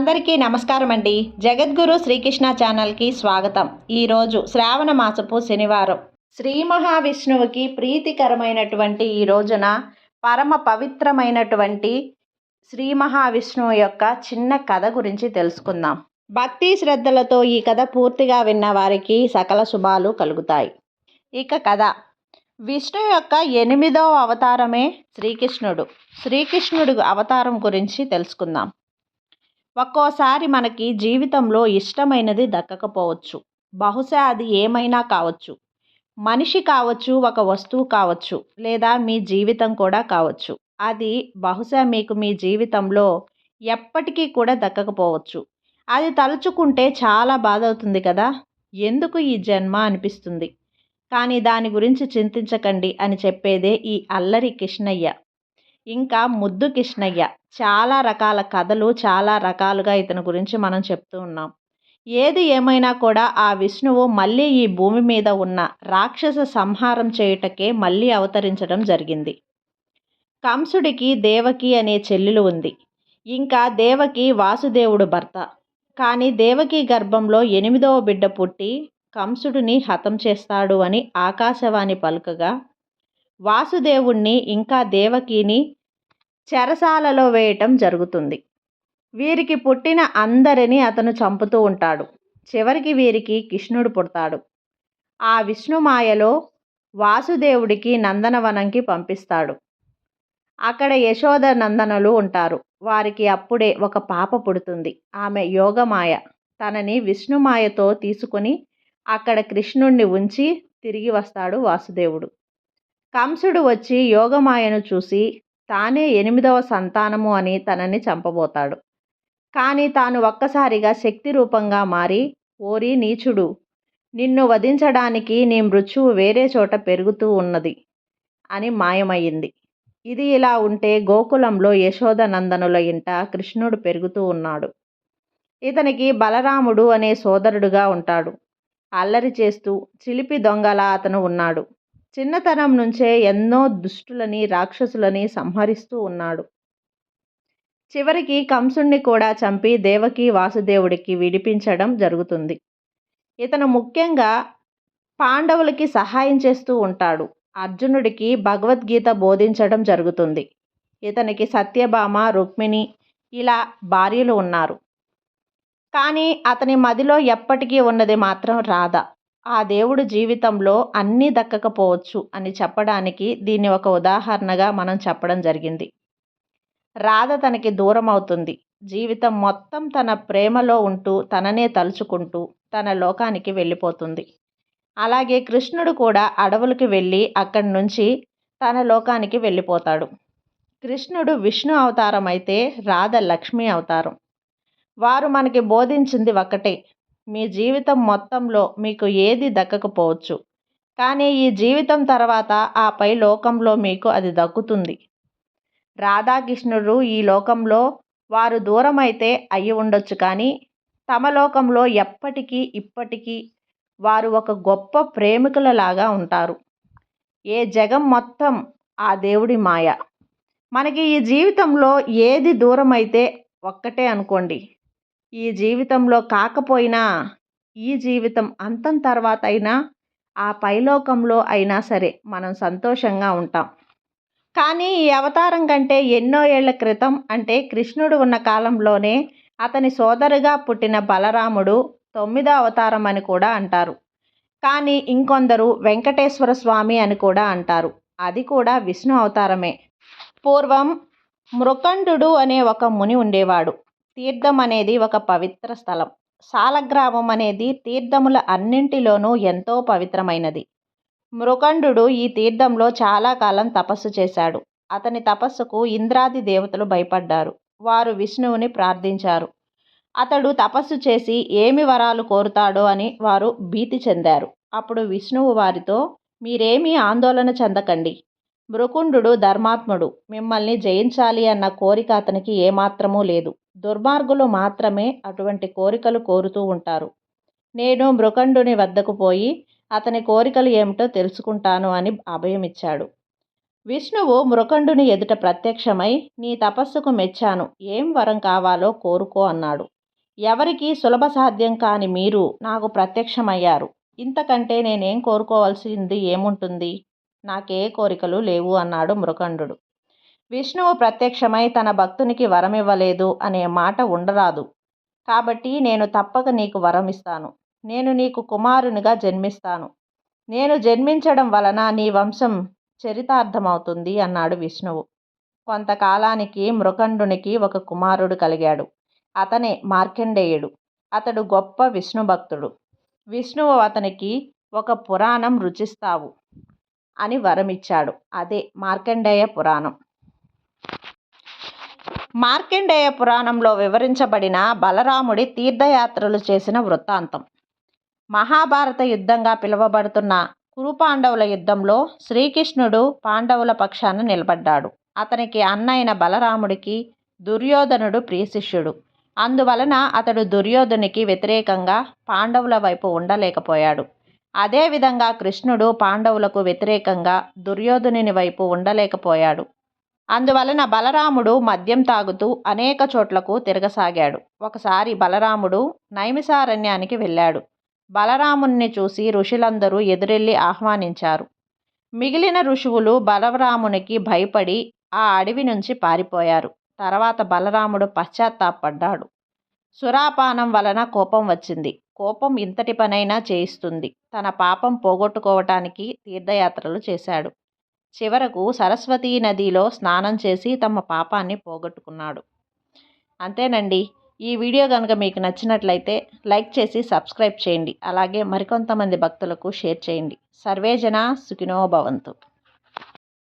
అందరికీ నమస్కారం అండి. జగద్గురు శ్రీకృష్ణ ఛానల్కి స్వాగతం. ఈరోజు శ్రావణ మాసపు శనివారం. శ్రీ మహావిష్ణువుకి ప్రీతికరమైనటువంటి ఈ రోజున పరమ పవిత్రమైనటువంటి శ్రీ మహావిష్ణువు యొక్క చిన్న కథ గురించి తెలుసుకుందాం. భక్తి శ్రద్ధలతో ఈ కథ పూర్తిగా విన్న వారికి సకల శుభాలు కలుగుతాయి. ఇక కథ. విష్ణు యొక్క 8వ అవతారమే శ్రీకృష్ణుడు. శ్రీకృష్ణుడు అవతారం గురించి తెలుసుకుందాం. ఒక్కోసారి మనకి జీవితంలో ఇష్టమైనది దక్కకపోవచ్చు. బహుశా అది ఏమైనా కావచ్చు. మనిషి కావచ్చు, ఒక వస్తువు కావచ్చు, లేదా మీ జీవితం కూడా కావచ్చు. అది బహుశా మీకు మీ జీవితంలో ఎప్పటికీ కూడా దక్కకపోవచ్చు. అది తలుచుకుంటే చాలా బాధ అవుతుంది కదా. ఎందుకు ఈ జన్మ అనిపిస్తుంది. కానీ దాని గురించి చింతించకండి అని చెప్పేదే ఈ అల్లరి కృష్ణయ్య, ఇంకా ముద్దు కృష్ణయ్య. చాలా రకాల కథలు, చాలా రకాలుగా ఇతని గురించి మనం చెప్తూ ఉన్నాం. ఏది ఏమైనా కూడా ఆ విష్ణువు మళ్ళీ ఈ భూమి మీద ఉన్న రాక్షస సంహారం చేయుటకే మళ్ళీ అవతరించడం జరిగింది. కంసుడికి దేవకి అనే చెల్లెలు ఉంది. ఇంకా దేవకి వాసుదేవుడు భర్త. కానీ దేవకి గర్భంలో 8వ బిడ్డ పుట్టి కంసుడిని హతం చేస్తాడు అని ఆకాశవాణి పలుకగా వాసుదేవుణ్ణి ఇంకా దేవకిని చెరసాలలో వేయటం జరుగుతుంది. వీరికి పుట్టిన అందరినీ అతను చంపుతూ ఉంటాడు. చివరికి వీరికి కృష్ణుడు పుడతాడు. ఆ విష్ణుమాయలో వాసుదేవుడికి నందనవనంకి పంపిస్తాడు. అక్కడ యశోద నందనలు ఉంటారు. వారికి అప్పుడే ఒక పాప పుడుతుంది. ఆమె యోగమాయ. తనని విష్ణుమాయతో తీసుకుని అక్కడ కృష్ణుణ్ణి ఉంచి తిరిగి వస్తాడు వాసుదేవుడు. కంసుడు వచ్చి యోగమాయను చూసి తానే 8వ సంతానము అని తనని చంపబోతాడు. కానీ తాను ఒక్కసారిగా శక్తి రూపంగా మారి, ఓరి నీచుడు, నిన్ను వధించడానికి నీ మృత్యువు వేరే చోట పెరుగుతూ ఉన్నది అని మాయమయ్యింది. ఇది ఇలా ఉంటే గోకులంలో యశోద నందనుల ఇంట కృష్ణుడు పెరుగుతూ ఉన్నాడు. ఇతనికి బలరాముడు అనే సోదరుడుగా ఉంటాడు. అల్లరి చేస్తూ చిలిపి దొంగలా అతను ఉన్నాడు. చిన్నతనం నుంచే ఎన్నో దుష్టులని, రాక్షసులని సంహరిస్తూ ఉన్నాడు. చివరికి కంసుణ్ణి కూడా చంపి దేవకి వాసుదేవుడికి విడిపించడం జరుగుతుంది. ఇతను ముఖ్యంగా పాండవులకి సహాయం చేస్తూ ఉంటాడు. అర్జునుడికి భగవద్గీత బోధించడం జరుగుతుంది. ఇతనికి సత్యభామ, రుక్మిణి ఇలా భార్యలు ఉన్నారు. కానీ అతని మదిలో ఎప్పటికీ ఉన్నది మాత్రం రాధ. ఆ దేవుడు జీవితంలో అన్నీ దక్కకపోవచ్చు అని చెప్పడానికి దీన్ని ఒక ఉదాహరణగా మనం చెప్పడం జరిగింది. రాధ తనకి దూరం అవుతుంది. జీవితం మొత్తం తన ప్రేమలో ఉంటూ తననే తలుచుకుంటూ తన లోకానికి వెళ్ళిపోతుంది. అలాగే కృష్ణుడు కూడా అడవులకు వెళ్ళి అక్కడి నుంచి తన లోకానికి వెళ్ళిపోతాడు. కృష్ణుడు విష్ణు అవతారం అయితే రాధ లక్ష్మీ అవతారం. వారు మనకి బోధించింది ఒకటే. మీ జీవితం మొత్తంలో మీకు ఏది దక్కకపోవచ్చు. కానీ ఈ జీవితం తర్వాత ఆ పై లోకంలో మీకు అది దక్కుతుంది. రాధాకృష్ణుడు ఈ లోకంలో వారు దూరం అయితే అయ్యి ఉండొచ్చు, కానీ తమ లోకంలో ఎప్పటికీ ఇప్పటికీ వారు ఒక గొప్ప ప్రేమికులలాగా ఉంటారు. ఏ జగం మొత్తం ఆ దేవుడి మాయ. మనకి ఈ జీవితంలో ఏది దూరం అయితే ఒక్కటే అనుకోండి. ఈ జీవితంలో కాకపోయినా ఈ జీవితం అంతం తర్వాత అయినా ఆ పైలోకంలో అయినా సరే మనం సంతోషంగా ఉంటాం. కానీ ఈ అవతారం కంటే ఎన్నో ఏళ్ల క్రితం, అంటే కృష్ణుడు ఉన్న కాలంలోనే అతని సోదరుగా పుట్టిన బలరాముడు 9వ అవతారం అని కూడా అంటారు. కానీ ఇంకొందరు వెంకటేశ్వర స్వామి అని కూడా అంటారు. అది కూడా విష్ణు అవతారమే. పూర్వం మృకండు అనే ఒక ముని ఉండేవాడు. తీర్థం అనేది ఒక పవిత్ర స్థలం. సాలగ్రామం అనేది తీర్థముల అన్నింటిలోనూ ఎంతో పవిత్రమైనది. మృకండు ఈ తీర్థంలో చాలా కాలం తపస్సు చేశాడు. అతని తపస్సుకు ఇంద్రాది దేవతలు భయపడ్డారు. వారు విష్ణువుని ప్రార్థించారు. అతడు తపస్సు చేసి ఏమి వరాలు కోరుతాడో అని వారు భీతి చెందారు. అప్పుడు విష్ణువు వారితో, మీరేమీ ఆందోళన చెందకండి. మృకుండు ధర్మాత్ముడు. మిమ్మల్ని జయించాలి అన్న కోరిక అతనికి ఏమాత్రమూ లేదు. దుర్మార్గులు మాత్రమే అటువంటి కోరికలు కోరుతూ ఉంటారు. నేను మృకండుని వద్దకు పోయి అతని కోరికలు ఏమిటో తెలుసుకుంటాను అని అభయమిచ్చాడు. విష్ణువు మృకండుని ఎదుట ప్రత్యక్షమై, నీ తపస్సుకు మెచ్చాను, ఏం వరం కావాలో కోరుకో అన్నాడు. ఎవరికీ సులభ సాధ్యం కాని మీరు నాకు ప్రత్యక్షమయ్యారు. ఇంతకంటే నేనేం కోరుకోవాల్సింది ఏముంటుంది? నాకే కోరికలు లేవు అన్నాడు మృకండు. విష్ణువు ప్రత్యక్షమై తన భక్తునికి వరమివ్వలేదు అనే మాట ఉండరాదు. కాబట్టి నేను తప్పక నీకు వరమిస్తాను. నేను నీకు కుమారునిగా జన్మిస్తాను. నేను జన్మించడం వలన నీ వంశం చరితార్థమవుతుంది అన్నాడు విష్ణువు. కొంతకాలానికి మృకండునికి ఒక కుమారుడు కలిగాడు. అతనే మార్కండేయుడు. అతడు గొప్ప విష్ణు భక్తుడు. విష్ణువు అతనికి ఒక పురాణం రుచిస్తావు అని వరమిచ్చాడు. అదే మార్కండేయ పురాణం. మార్కండేయ పురాణంలో వివరించబడిన బలరాముడి తీర్థయాత్రలు చేసిన వృత్తాంతం. మహాభారత యుద్ధంగా పిలువబడుతున్న కురుపాండవుల యుద్ధంలో శ్రీకృష్ణుడు పాండవుల పక్షాన నిలబడ్డాడు. అతనికి అన్నైన బలరాముడికి దుర్యోధనుడు ప్రియశిష్యుడు. అందువలన అతడు దుర్యోధనునికి వ్యతిరేకంగా పాండవుల వైపు ఉండలేకపోయాడు. అదేవిధంగా కృష్ణుడు పాండవులకు వ్యతిరేకంగా దుర్యోధనుని వైపు ఉండలేకపోయాడు. అందువలన బలరాముడు మద్యం తాగుతూ అనేక చోట్లకు తిరగసాగాడు. ఒకసారి బలరాముడు నైమిసారణ్యానికి వెళ్ళాడు. బలరాముణ్ణి చూసి ఋషులందరూ ఎదురెళ్ళి ఆహ్వానించారు. మిగిలిన ఋషువులు బలరామునికి భయపడి ఆ అడవి నుంచి పారిపోయారు. తర్వాత బలరాముడు పశ్చాత్తాపడ్డాడు. సురాపానం వలన కోపం వచ్చింది. కోపం ఇంతటి పనైనా చేయిస్తుంది. తన పాపం పోగొట్టుకోవటానికి తీర్థయాత్రలు చేశాడు. చివరకు సరస్వతీ నదిలో స్నానం చేసి తమ పాపాన్ని పోగొట్టుకున్నాడు. అంతేనండి. ఈ వీడియో కనుక మీకు నచ్చినట్లయితే లైక్ చేసి సబ్స్క్రైబ్ చేయండి. అలాగే మరికొంతమంది భక్తులకు షేర్ చేయండి. సర్వేజన సుఖినో భవంతు.